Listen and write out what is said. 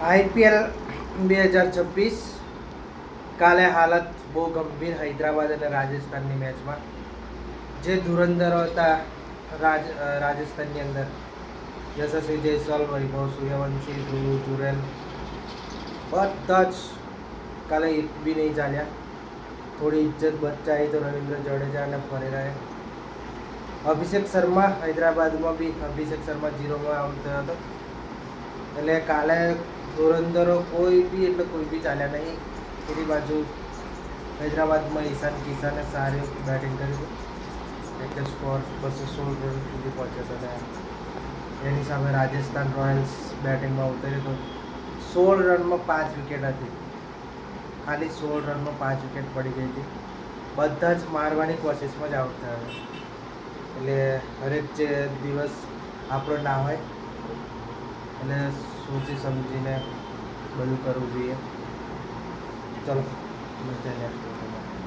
IPL 2026 કાલે હાલત બહુ ગંભીર હૈદરાબાદ અને રાજસ્થાનની મેચમાં. જે ધુરંધરો હતા રાજસ્થાનની અંદર, યશસ્વી જયસ્વાલ, વૈભવ સૂર્યવંશી, ધ્રુવ જુરેલ, બધા જ કાલે એક બી નહીં ચાલ્યા. થોડી ઇજ્જત બચાવી તો રવિન્દ્ર જાડેજા અને ફરેરાએ. અભિષેક શર્મા હૈદરાબાદમાં બી અભિષેક શર્મા 0માં આઉટ થયો હતો. એટલે કાલે ધુરંધરો કોઈ બી ચાલ્યા નહીં. પેલી બાજુ હૈદરાબાદમાં ઈશાન કિશાને સારી બેટિંગ કરી એટલે સ્કોર 216 રન સુધી પહોંચ્યો હતો. એની સામે રાજસ્થાન રોયલ્સ બેટિંગમાં ઉતર્યું હતું. 16 રનમાં 5 વિકેટ હતી. ખાલી 16 રનમાં 5 વિકેટ પડી ગઈ હતી. બધા જ મારવાની કોશિશમાં જ આઉટ થયા હતા. એટલે હરેક જે દિવસ આપણો ના હોય, એટલે સોચી સમજીને બધું કરવું જોઈએ. ચલો મળીએ નેક્સ્ટ.